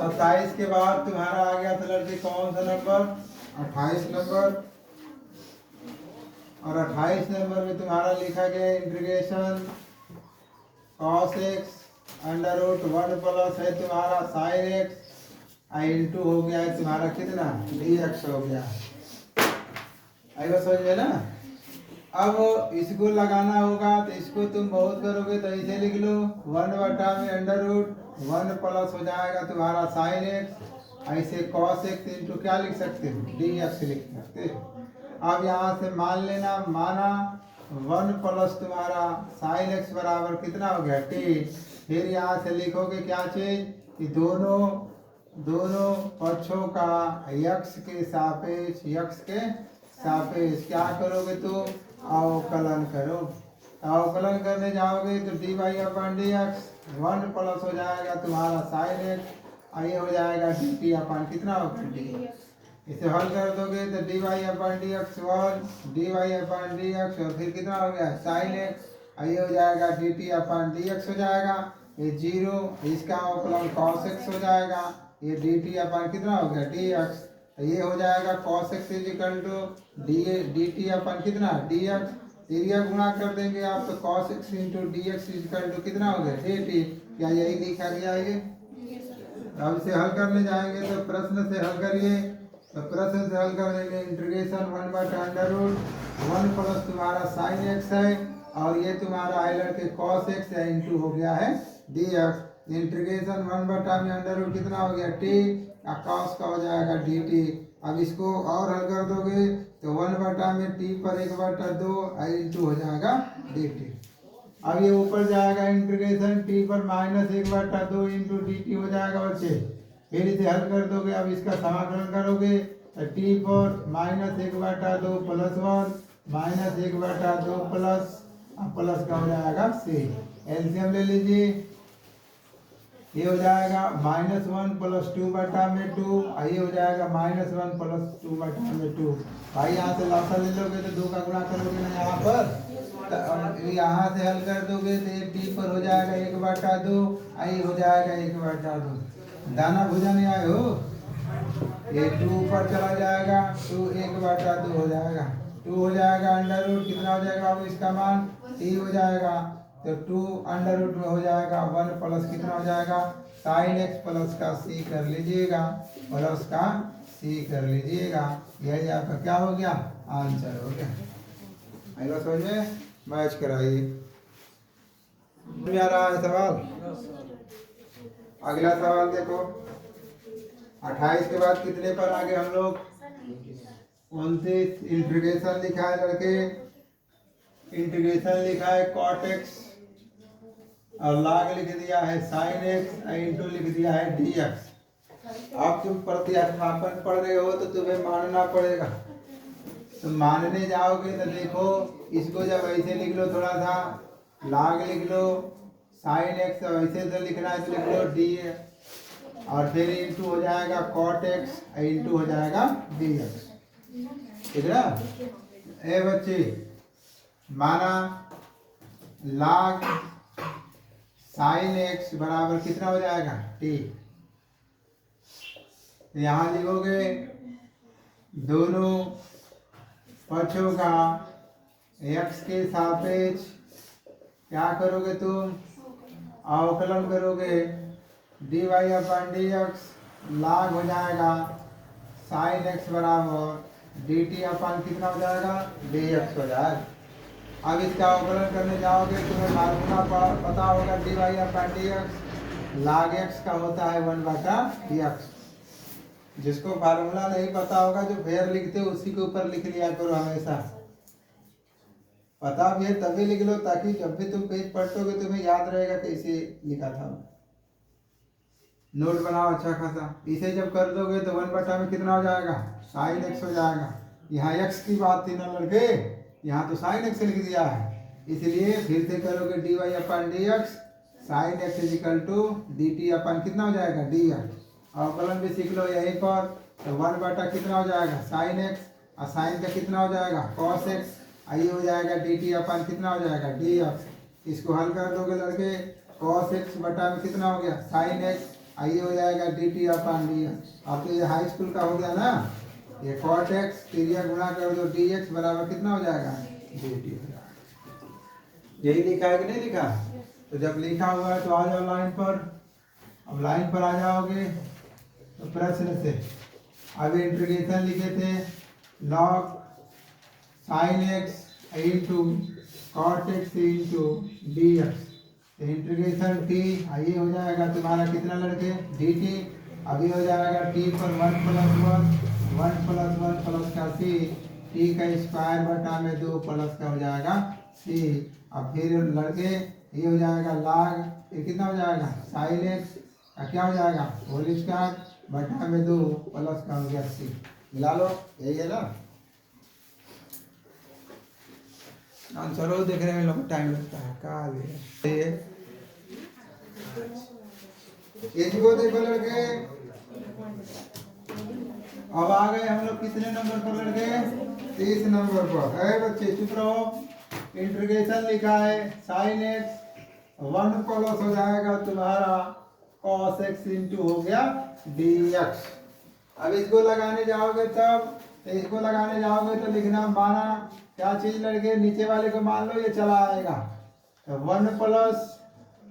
27 के बाद तुम्हारा आ गया था लड़के कौन सा नंबर? 28 नंबर। और 28 नंबर में तुम्हारा लिखा गया integration cos x under root 1 plus है तुम्हारा sin x इंटू हो गया है तुम्हारा कितना dx हो गया। आई बात समझ में ना। अब इसको लगाना होगा तो इसको तुम बहुत करोगे तो ऐसे लिख लो 1 बटा में अंडर रूट 1 प्लस हो जाएगा तुम्हारा sin x ऐसे cos x इंटू क्या लिख सकते हो dx लिख सकते हो। अब यहाँ से मान लेना माना 1 प्लस तुम्हारा sin x बराबर कितना हो गया t। फिर यहाँ से लिखोगे क्या चीज कि दोनों पक्षों का x के सापेक्ष क्या करोगे तुम अवकलन करो। अवकलन करने जाओगे तो dy अपन dx 1 प्लस हो जाएगा तुम्हारा sin x ये हो जाएगा dt अपन कितना होगा d। इसे हल कर दोगे तो dy अपन dx 1 dy अपन dx और फिर कितना हो गया sin x ये हो जाएगा dt अपन dx हो जाएगा। ये 0 इसका अवकलन cos x हो जाएगा। ये dt अपन कितना हो गया dx ये हो जाएगा cos x equal to dt अपन कितना dx। एरिया गुणा कर देंगे आप तो cos x into dx equal to कितना हो गया dt। क्या यही लिखा गया है? अब इसे हल करने जाएंगे तो प्रश्न से हल करिए। तो प्रश्न से हल कर देंगे इंटीग्रेशन 1 बटा अंडर रूट 1 प्लस तुम्हारा sin x है और ये तुम्हारा आई लड़के cos x है इंटू हो गया है dx। इंटीग्रेशन 1 बटा में अंडर रूट कितना हो गया t cos का हो जाएगा dt। अब इसको और हल कर दोगे तो 1 बटा में t पर 1 बटा 2 इंटू हो जाएगा dt। अब ये ऊपर जाएगा इंटीग्रेशन t पर माइनस 1 बटा 2 इंटू dt हो जाएगा बच्चे। फिर इसे हल कर दोगे। अब इसका समाकलन करोगे तो t पर माइनस 1 बटा 2 प्लस 1 माइनस 1 बटा 2 प्लस प्लस का हो जाएगा c। एलसीएम ले लीजिए। ये हो जाएगा -1 प्लस 2 बटा में 2 ये हो जाएगा -1 प्लस 2 बटा में 2। भाई यहाँ से लॉसा ले लोगे तो 2 का गुणा करोगे ना यहाँ पर तो यहाँ से हल कर दोगे तो ये टी पर हो जाएगा 1 बटा 2 ये हो जाएगा 1 बटा 2। दाना भुजा नहीं आए हो। ये 2 ऊपर चला जाएगा 2 1 बटा 2 हो जाएगा 2 हो जाएगा अंडर रूट कितना हो जाएगा अब इसका मान t हो जाएगा तो 2 अंडर रूट में हो जाएगा 1 प्लस कितना हो जाएगा sin x प्लस का c कर लीजिएगा प्लस का c कर लीजिएगा। यही आपका क्या हो गया आंसर हो गया। आएगा समझ में मैच कराइए। आ रहा है सवाल। अगला सवाल देखो 28 के बाद कितने पर आगे हम लोग 29 इंटीग्रेशन लिखा है लड़के। इंटीग्रेशन लिखा है cot x और log लिख दिया है sin x इंटू लिख दिया है dx। अब तुम प्रतिस्थापन पढ़ रहे हो तो तुम्हें मानना पड़ेगा। तो मानने जाओगे तो देखो इसको जब ऐसे लिख लो थोड़ा सा log लिख लो sin x ऐसे तो लिखना है तो लिख लो dx और फिर इंटू हो जाएगा cot x इंटू हो जाएगा dx। ठीक है ए बच्चे माना log sin x बराबर कितना हो जाएगा t। यहाँ लिखोगे दोनों पक्षों का x के सापेक्ष क्या करोगे तुम अवकलन करोगे dy अपन dx log हो जाएगा sin x बराबर dt अपन कितना हो जाएगा dx हो जाएगा। अब इसका अवकलन करने जाओगे तुम्हें फार्मूला पता होगा dy अपन dx log x का होता है 1 बटा dx। जिसको फार्मूला नहीं पता होगा जो फेर लिखते हो उसी के ऊपर लिख लिया करो हमेशा। पता भी है तभी लिख लो ताकि जब भी तुम पेज पलटोगे तुम्हें याद रहेगा कैसे लिखा था। नोट बनाओ अच्छा खासा। इसे जब कर दोगे तो 1 बटा में कितना हो जाएगा sin x हो जाएगा। यहाँ x की बात थी ना लड़के यहाँ तो sin x लिख दिया है इसलिए फिर से करोगे dy अपन dx sin x equal to dt अपन कितना हो जाएगा dx। अवकलन भी सीख लो यहीं पर तो 1 बटा कितना हो जाएगा sin x और sin का कितना हो जाएगा cos x ये हो जाएगा dt अपन कितना हो जाएगा dx। इसको हल कर दोगे लड़के cos x बटा में कितना हो गया sin x आइए हो जाएगा डी टी अपन डी एक्स। अब तो ये हाई स्कूल का हो गया ना, ये कॉट एक्स तिरिया गुणा कर दो डी एक्स बराबर कितना हो जाएगा डी टी हो जाएगा। यही लिखा है कि नहीं लिखा? तो जब लिखा हुआ है तो आ जाओ लाइन पर। अब लाइन पर आ जाओगे तो प्रश्न से अब इंटीग्रेशन लिखे थे log sine x into cot x into d x, integration t आइए हो जाएगा तुम्हारा कितना लड़के डी टी। अभी हो जाएगा टी पर 1 प्लस 1 प्लस का सी, टी का स्क्वायर बटा में 2 प्लस का हो जाएगा सी। अब फिर लड़के ये हो जाएगा लॉग ये कितना हो जाएगा साइन एक्स का क्या हो जाएगा होल स्क्वायर बटा में 2 प्लस का हो गया सी। मिला लो, यही है ना आंसर। हो देखने में लोग टाइम लगता है काल को देखो लड़के। अब आ गए हम लोग कितने नंबर पर लड़के 30 नंबर पर है बच्चे, चुप रहो। इंटीग्रेशन लिखा है साइन एक्स 1 प्लस हो जाएगा तुम्हारा कॉस एक्स इंटू हो गया डी एक्स। अब इसको लगाने जाओगे तब इसको लगाने जाओगे तो लिखना माना क्या चीज लड़के नीचे वाले को मान लो ये चला आएगा तो 1 प्लस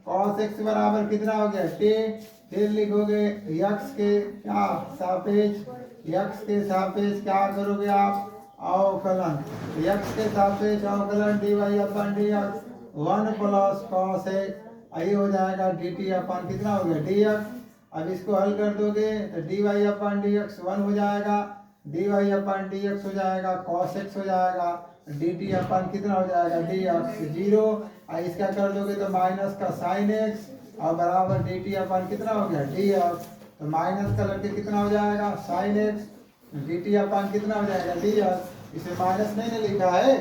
कॉस एक्स बराबर कितना हो गया टी। फिर लिखोगे यक्स के क्या सापेक्ष यक्स के सापेक्ष क्या करोगे आप अवकलन, यक्स के सापेक्ष अवकलन d y upon d x 1 plus cos x आई हो जाएगा डी टी अपन कितना हो गया डी एक्स। अब इसको हल कर दोगे तो D y upon d x 1 हो जाएगा, D y upon d x हो जाएगा, कॉस एक्स हो जाएगा, डी टी अपन कितना हो जाएगा डी एक्स 0। इसका कर दोगे तो माइनस का साइन एक्स और बराबर डी टी अपन कितना हो गया डी एक्स। तो माइनस का लड़के कितना हो जाएगा साइन एक्स, डी टी अपन कितना हो जाएगा डी एक्स। इसे माइनस नहीं लिखा है,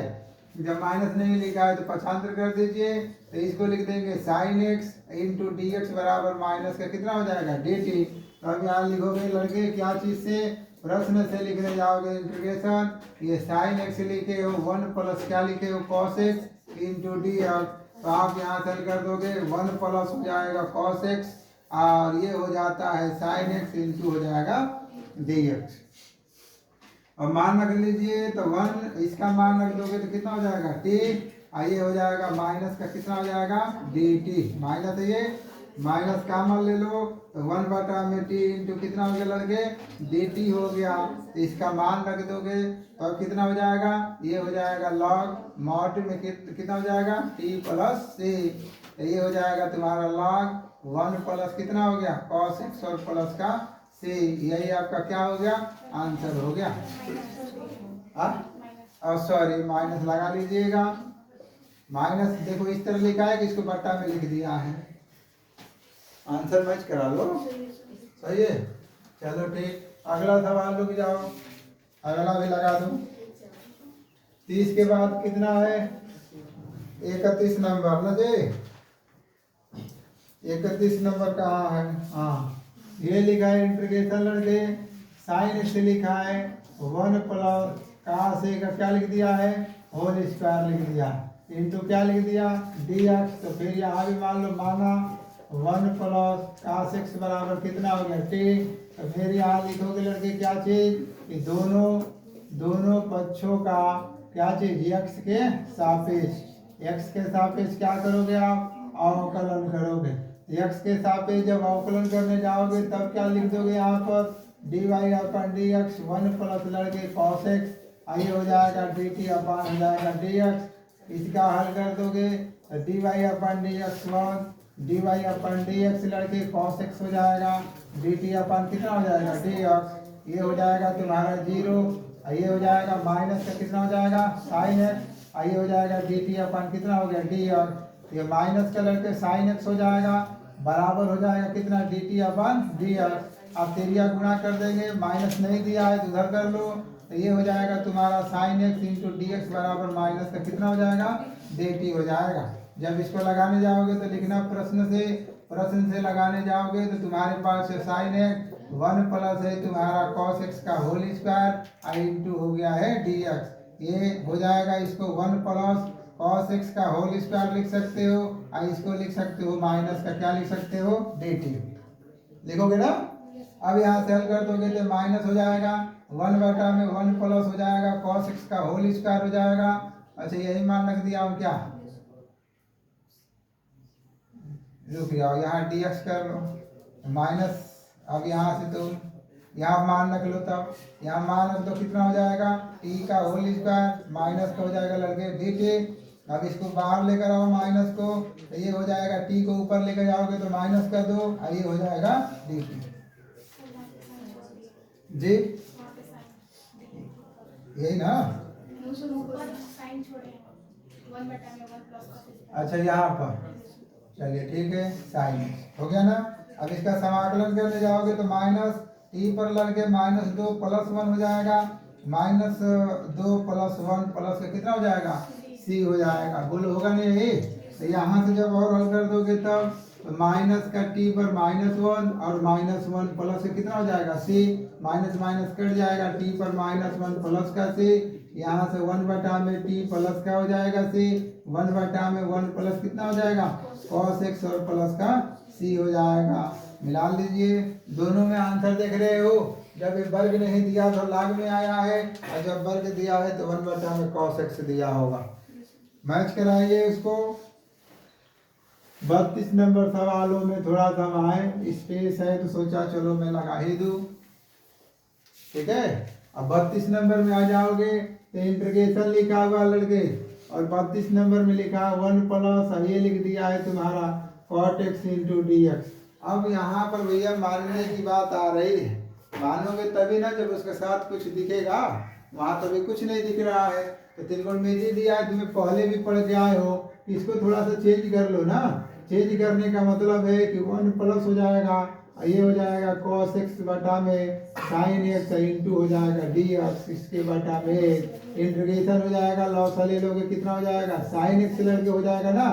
जब माइनस नहीं लिखा है तो पक्षांतर कर दीजिए तो इसको लिख देंगे sign x into d x बराबर माइनस का कितना हो जाएगा डी टी। तो अब यहाँ लिखोगे लड़के क्या चीज से प्रश्न से लिखने जाओगे इंटीग्रेशन ये साइन एक्स लिखे हो 1 प्लस क्या लिखे हो cos x into d x. तो आप यहाँ से हल कर दोगे 1 प्लस हो जाएगा कॉस एक्स और ये हो जाता है साइन एक्स इंटू हो जाएगा डी एक्स। और मान रख लीजिए तो 1 इसका मान रख दोगे तो कितना हो जाएगा टी। आइए हो जाएगा माइनस का कितना हो जाएगा डी टी, माइनस ये माइनस का मान ले लो तो 1 बटा में टी इंटू कितना हो गया लड़के डी टी हो गया। तो इसका मान रख दोगे तो कितना हो जाएगा ये हो जाएगा लॉग मॉड में कितना हो जाएगा टी प्लस सी। ये हो जाएगा तुम्हारा लॉग 1 प्लस कितना हो गया कॉस एक्स और प्लस का सी। यही आपका क्या हो गया आंसर हो गया। और सॉरी माइनस लगा लीजिएगा, माइनस देखो इस तरह लिखा है कि इसको बट्टा में लिख दिया है, आंसर मैच करा लो सही है। चलो ठीक, अगला सवाल रुक जाओ, अगला भी लगा दो। 30 के बाद कितना है 31 नंबर ना जी, 31 नंबर कहाँ है हाँ ये लिखा है इंटीग्रेशन लड़के साइन से लिखा है 1 प्लस कहाँ से का क्या लिख दिया है होल स्क्वायर लिख दिया इंटू क्या लिख दिया डी एक्स। तो फिर यहाँ भी मान लो माना 1 प्लस कास एक्स बराबर कितना हो गया टी। तो फिर यहाँ लिखोगे लड़के क्या चीज कि दोनों पक्षों का क्या चीज एक्स के सापेक्ष क्या करोगे आप अवकलन करोगे। एक्स के सापेक्ष जब अवकलन करने जाओगे तब क्या लिख दोगे यहाँ पर D y upon d x 1 plus लड़के कॉस एक्स आई हो जाएगा डी टी अपन हो जाएगा डी एक्स। इसका हल कर दोगे D y upon d x 1 D y upon d x लड़के कॉस एक्स हो जाएगा डी टी अपन कितना हो जाएगा डी एक्स। ये हो जाएगा तुम्हारा 0, ये हो जाएगा माइनस का कितना हो जाएगा साइन एक्स, ये हो जाएगा डी टी अपन कितना हो गया डी एक्स। ये माइनस का लड़के साइन एक्स हो जाएगा बराबर हो जाएगा कितना डी टी अपन डी एक्स। अब तेरिया गुणा कर देंगे, माइनस नहीं दिया है तो उधर कर लो। तो ये हो जाएगा तुम्हारा sign x into d x बराबर माइनस का कितना हो जाएगा डी टी हो जाएगा। जब इसको लगाने जाओगे तो लिखना प्रश्न से लगाने जाओगे तो तुम्हारे पास साइन एक्स 1 प्लस है तुम्हारा कॉस एक्स का होल स्क्वायर आई इंटू हो गया है डी एक्स। ये हो जाएगा इसको 1 प्लस कॉस एक्स का होल स्क्वायर लिख सकते हो, इसको लिख सकते हो माइनस का क्या लिख सकते हो डी टी। लिखोगे ना। अब यहाँ से हल कर दोगे तो माइनस हो जाएगा 1/1 प्लस हो जाएगा cos x का होल स्क्वायर हो जाएगा। अच्छा यही मान रख दिया हूँ क्या, रुक जाओ यहाँ dx कर लो माइनस। अब यहाँ से तुम यहाँ मान रख लो, तब यहाँ मान रख दो कितना हो जाएगा t का होल स्क्वायर माइनस का हो जाएगा लड़के dt। अब इसको बाहर लेकर आओ माइनस को, तो ये हो जाएगा t को ऊपर लेकर जाओगे तो माइनस कर दो और ये हो जाएगा dt जी, यही ना। अच्छा यहाँ पर चलिए ठीक है साइन हो गया ना। अब इसका समाकलन करने जाओगे तो माइनस टी पर लड़के -2 + 1 हो जाएगा, -2 + 1 प्लस का कितना हो जाएगा सी हो जाएगा। बोलो होगा नहीं यही। तो यहाँ से जब और हल कर दोगे तब माइनस का टी पर -1 और -1 प्लस का कितना हो जाएगा सी, माइनस माइनस कट जाएगा टी पर -1 प्लस का सी, यहाँ से 1/में टी प्लस का हो जाएगा सी, 1/में 1 प्लस कितना हो जाएगा cos x और प्लस का सी हो जाएगा। मिला लीजिए, दोनों में आंसर देख रहे हो। जब ये वर्ग नहीं दिया तो लाग में आया है, और जब वर्ग दिया है तो 1/में cos x दिया होगा। मैच कराइए उसको। 32 नंबर सवालों में थोड़ा सा आए स्पेस है तो सोचा चलो मैं लगा ही दूं, ठीक है। अब 32 नंबर में आ जाओगे तो इंटीग्रेशन लिखा हुआ लड़के, और 32 नंबर में लिखा 1 प्लस ये लिख दिया है तुम्हारा cot x × dx। अब यहाँ पर भैया मानने की बात आ रही है, मानोगे तभी ना जब उसके साथ कुछ दिखेगा। वहाँ तभी कुछ नहीं दिख रहा है, तो त्रिकोणमिति दिया है तुम्हें पहले भी पढ़ के आए हो, इसको थोड़ा सा चेंज कर लो ना। चेंज करने का मतलब है कि 1 प्लस हो जाएगा, ये हो जाएगा cos x बटा में sin x इंटू हो जाएगा dx, इसके बटा में इंटीग्रेशन हो जाएगा, लॉस ले लोगे कितना हो जाएगा sin x लड़के हो जाएगा ना।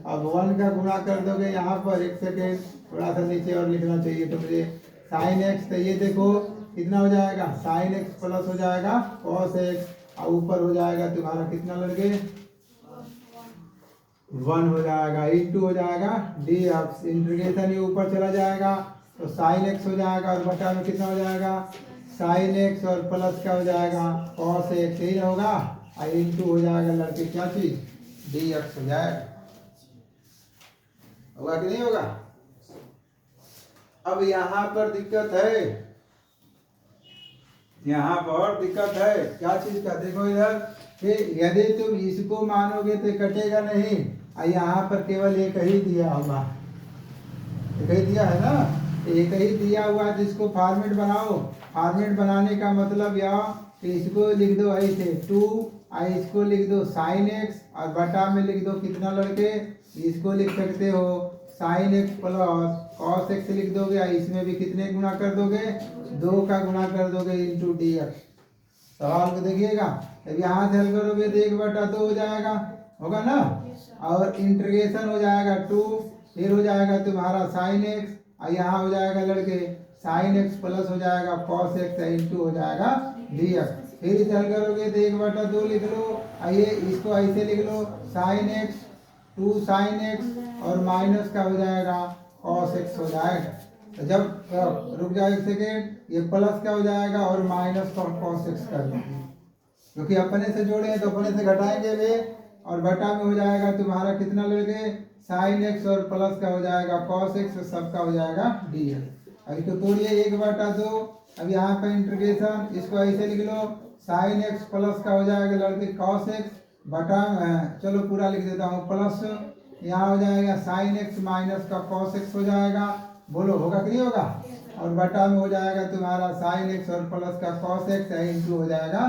अब 1 का गुणा कर दोगे यहाँ पर, एक सेकेंड थोड़ा सा नीचे और लिखना चाहिए तो मुझे sin x, तो ये देखो कितना हो जाएगा sin x प्लस हो जाएगा cos x, और ऊपर हो जाएगा तुम्हारा कितना लड़के 1 हो जाएगा इंटू हो जाएगा dx, इंटीग्रेशन ये ऊपर चला जाएगा तो sin x हो जाएगा, और बटा में कितना हो जाएगा sin x और प्लस का हो जाएगा cos x, यही होगा, और इंटू हो जाएगा लड़के क्या चीज dx हो जाएगा। होगा कि नहीं होगा। अब यहाँ पर दिक्कत है, यहाँ पर दिक्कत है क्या चीज का, देखो इधर कि यदि तुम इसको मानोगे तो कटेगा नहीं, और यहाँ पर केवल एक ही दिया होगा, एक ही दिया है ना, एक ही दिया हुआ है। जिसको फॉर्मेट बनाओ, फॉर्मेट बनाने का मतलब यह कि इसको लिख दो ऐसे 2, और इसको लिख दो sin x, और बटा में लिख दो कितना लड़के, इसको लिख सकते हो sin x plus cos x लिख दोगे, इसमें भी कितने गुणा कर दोगे 2 का गुणा कर दोगे इंटू dx। सवाल को देखिएगा, जब यहाँ से हल करोगे तो 1/2 हो जाएगा, होगा ना, और इंटीग्रेशन हो जाएगा 2, फिर हो जाएगा तुम्हारा sin x, और यहाँ हो जाएगा लड़के sin x प्लस हो जाएगा cos x इंटू हो जाएगा dx। फिर इसे हल करोगे तो 1/2 लिख लो, ये इसको ऐसे लिख लो sin x 2 sin x, और माइनस का हो जाएगा cos x हो जाएगा। तो जब रुक जाओ एक सेकेंड, ये प्लस का हो जाएगा और माइनस का cos x कर देंगे, क्योंकि अपने से जोड़े हैं तो अपने से घटाएंगे वे, और बटा में हो जाएगा तुम्हारा कितना लगे sin x, और प्लस का हो जाएगा cos x, सबका हो जाएगा dx। अब इसको तोड़िए 1/2, अब यहाँ पर इंटीग्रेशन इसको ऐसे लिख लो sin x प्लस का हो जाएगा लड़के cos x, बटा चलो पूरा लिख देता हूँ प्लस, यहाँ हो जाएगा sin x माइनस का cos x हो जाएगा। बोलो होगा कि नहीं होगा, और बटा में हो जाएगा तुम्हारा sin x और प्लस का cos x इंटू हो जाएगा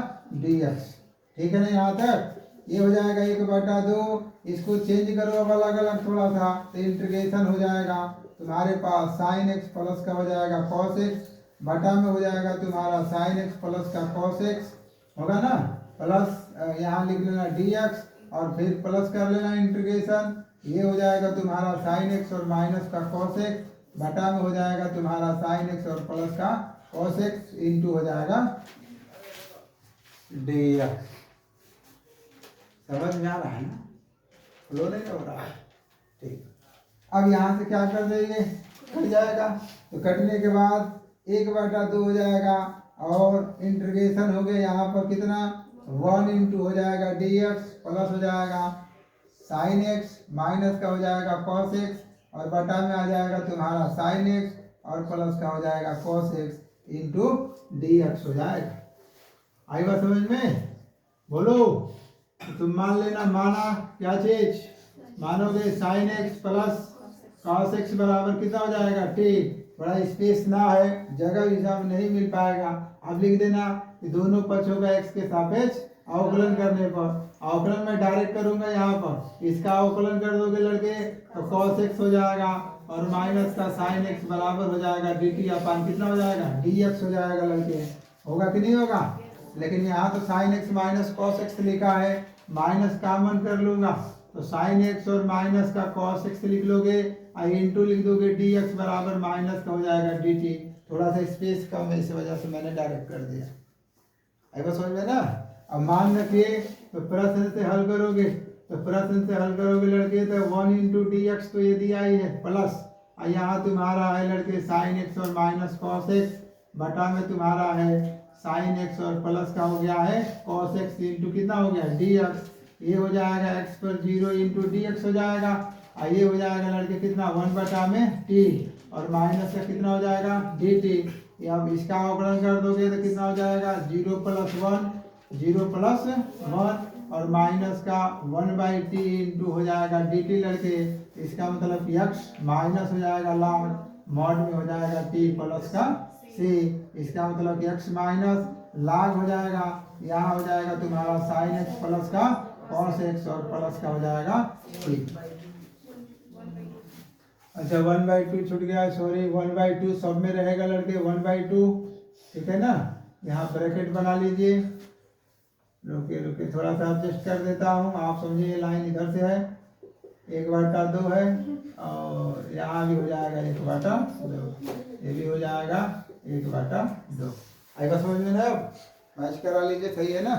dx। ठीक है ना, यहाँ तक ये हो जाएगा 1/2। इसको चेंज करो अब अलग अलग थोड़ा सा, तो इंटीग्रेशन हो जाएगा तुम्हारे पास sin x प्लस का हो जाएगा cos x, बटा में हो जाएगा तुम्हारा sin x प्लस का cos x, होगा ना, प्लस यहाँ लिख लेना dx, और फिर प्लस कर लेना इंटीग्रेशन, ये हो जाएगा तुम्हारा sin x और माइनस का cos x, बटा में हो जाएगा तुम्हारा sin x और प्लस का cos x इंटू हो जाएगा dx। समझ में आ रहा है ना, फ्लो नहीं हो रहा है, ठीक। अब यहाँ से क्या कर देंगे, कट जाएगा। तो कटने के बाद 1/2 हो जाएगा और इंटीग्रेशन हो गया यहाँ पर कितना 1 इंटू हो जाएगा dx प्लस हो जाएगा साइन एक्स माइनस का हो जाएगा कॉस एक्स और बटा में आ जाएगा तुम्हारा साइन एक्स और प्लस का हो जाएगा कॉस एक्स इंटू dx हो जाएगा। आई बात समझ में? बोलो। तो तुम मान लेना, माना क्या चीज मानोगे sine x plus cos x बराबर कितना हो जाएगा टी। बड़ा स्पेस ना है, जगह हिसाब नहीं मिल पाएगा। अब लिख देना कि दोनों पक्षों का एक्स के सापेक्ष अवकलन करने पर, अवकलन में डायरेक्ट करूंगा यहाँ पर, इसका अवकलन कर दोगे लड़के तो कॉस एक्स हो जाएगा और माइनस का साइन एक्स बराबर हो जाएगा डी टी अपान कितना हो जाएगा डी एक्स हो जाएगा लड़के। होगा कि नहीं होगा? लेकिन यहाँ तो sine x minus cos x लिखा है, माइनस कॉमन कर लूंगा तो साइन एक्स और माइनस का कॉस एक्स लिख लोगे, इंटू लिख दोगे डी एक्स बराबर माइनस का हो जाएगा डी टी। थोड़ा सा स्पेस कम है इस वजह से मैंने डायरेक्ट कर दिया। आई बात समझ में ना? अब मान रखिए तो प्रश्न से हल करोगे, तो प्रश्न से हल करोगे लड़के तो 1 इंटू डी एक्स तो ये दिया ही है प्लस यहाँ तुम्हारा है लड़के साइन एक्स और माइनस कॉस एक्स बटा में तुम्हारा है साइन एक्स और प्लस का हो गया है कॉस एक्स इंटू कितना हो गया डी एक्स। ये हो जाएगा एक्स पर 0 इंटू डी एक्स हो जाएगा और ये हो जाएगा लड़के कितना 1 बटा में टी और माइनस का कितना हो जाएगा डी टी। अब इसका अवकलन कर दोगे तो कितना हो जाएगा 0 प्लस 1 और माइनस का 1/t इंटू हो जाएगा डी टी लड़के। इसका मतलब यक्स माइनस हो जाएगा लॉग मॉड में हो जाएगा टी प्लस का सी। इसका मतलब यक्स माइनस लाग हो जाएगा, यहाँ हो जाएगा तुम्हारा साइन एक्स प्लस का कॉस एक्स और प्लस का हो जाएगा सी। अच्छा 1/2 छूट गया, सॉरी 1/2 सब में रहेगा लड़के 1/2 ठीक है ना। यहाँ ब्रैकेट बना लीजिए, रुके थोड़ा सा एडजस्ट कर देता हूँ, आप समझिए लाइन इधर से है 1/2 है और यहाँ भी हो जाएगा 1/2, ये भी हो जाएगा 1/2। आएगा समझ में ना? अब मैच करा लीजिए, सही है ना।